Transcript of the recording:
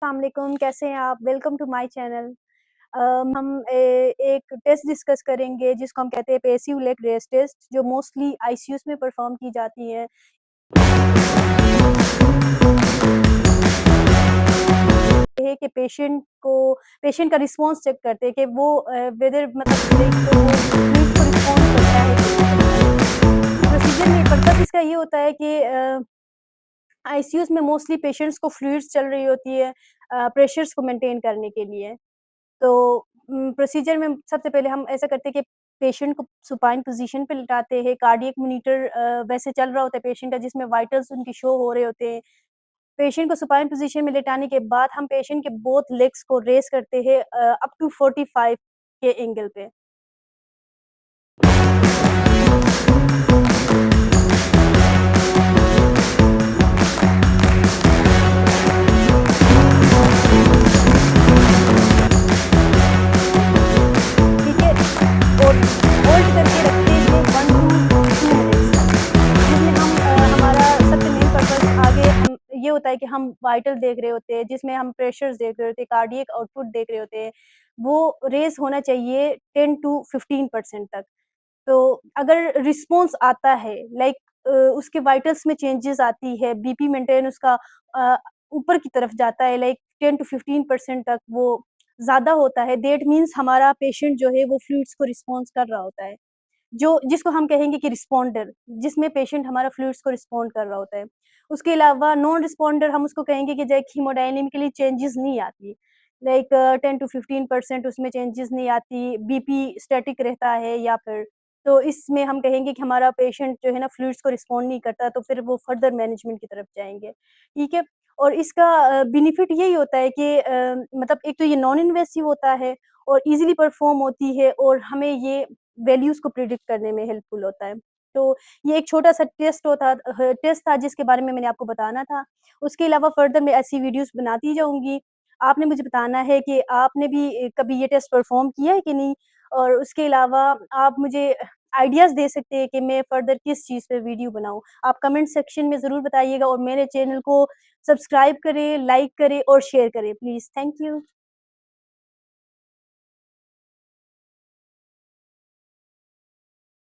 अस्सलाम वालेकुम, कैसे हैं आप? Welcome to my channel. हम एक टेस्ट डिस्कस करेंगे जिसको हम कहते हैं पैसिव लेग रेस टेस्ट जो मोस्टली आईसीयूज़ में परफॉर्म की जाती है। ये है कि पेशेंट का रिस्पॉन्स चेक करते हैं कि वो वेदर मतलब लाइक वो नीड्स को रिस्पॉन्ड करता है कि नहीं करता है। प्रोसीजर में पर्पस इसका ये होता है कि आईसीयूज़ में मोस्टली पेशेंट्स को फ्लूइड्स चल रही होती है प्रेशर्स को मेंटेन करने के लिए। तो प्रोसीजर में सबसे पहले हम ऐसा करते हैं कि पेशेंट को सुपाइन पोज़ीशन पे लिटाते हैं, कार्डियक मॉनिटर वैसे चल रहा होता है पेशेंट का जिसमें वाइटल्स उनकी शो हो रहे होते हैं। पेशेंट को सुपाइन पोज़ीशन में लिटाने के बाद हम पेशेंट के बोथ लेग्स को रेज़ करते हैं अप टू 45 के एंगल पे। ठीक है? और होल्ड करके रखते हैं 1 टू 2 मिनट्स तक, जिसमें हम हमारा सबसे मेन पर्पस आगे हम ये होता है कि हम वाइटल देख रहे होते हैं, जिसमें हम प्रेशर्स देख रहे होते हैं, कार्डियक आउटपुट देख रहे होते हैं, वो रेज़ होना चाहिए 10 टू 15% तक। तो अगर रिस्पॉन्स आता है लाइक उसके वाइटल्स में चेंजेज़ आती है, बीपी मेंटेन उसका अ, ऊपर की तरफ जाता है लाइक 10 टू 15% तक वो ज़्यादा होता है, दैट मीन्स हमारा पेशेंट जो है वो फ्लूइड्स को रिस्पॉन्स कर रहा होता है। जो जिसको हम कहेंगे कि रिस्पॉन्डर, जिसमें पेशेंट हमारा फ्लूइड्स को रिस्पॉन्ड कर रहा होता है। उसके अलावा नॉन रिस्पॉन्डर हम उसको कहेंगे कि लाइक हीमोडायनामिकली चेंजेज़ नहीं आती। लाइक 10 टू 15% उसमें चेंजेज़ नहीं आती, बीपी स्टैटिक रहता है या फिर तो इसमें हम कहेंगे कि हमारा पेशेंट जो है ना फ्लूइड्स को रिस्पॉन्ड नहीं करता, तो फिर वो फर्दर मैनेजमेंट की तरफ जाएँगे। ठीक है? और इसका बेनिफिट यही होता है कि मतलब एक तो ये नॉन इन्वेसिव होता है और ईज़िली परफ़ॉर्म होती है और हमें ये वैल्यूज़ को प्रिडिक्ट करने में हेल्पफुल होता है। तो ये एक छोटा-सा टेस्ट था जिसके बारे में मैंने आपको बताना था। उसके अलावा फर्दर मैं ऐसी वीडियोज़ बनाती जाऊँगी। आपने मुझे बताना है कि आपने भी कभी ये टेस्ट परफ़ॉर्म किया है कि नहीं? और उसके अलावा आप मुझे आइडियाज़ दे सकते हैं कि मैं फर्दर किस चीज़ पे वीडियो बनाऊँ। आप कमेंट सेक्शन में ज़रूर बताइएगा और मेरे चैनल को सब्सक्राइब करें, लाइक करें और शेयर करें प्लीज़। Thank you.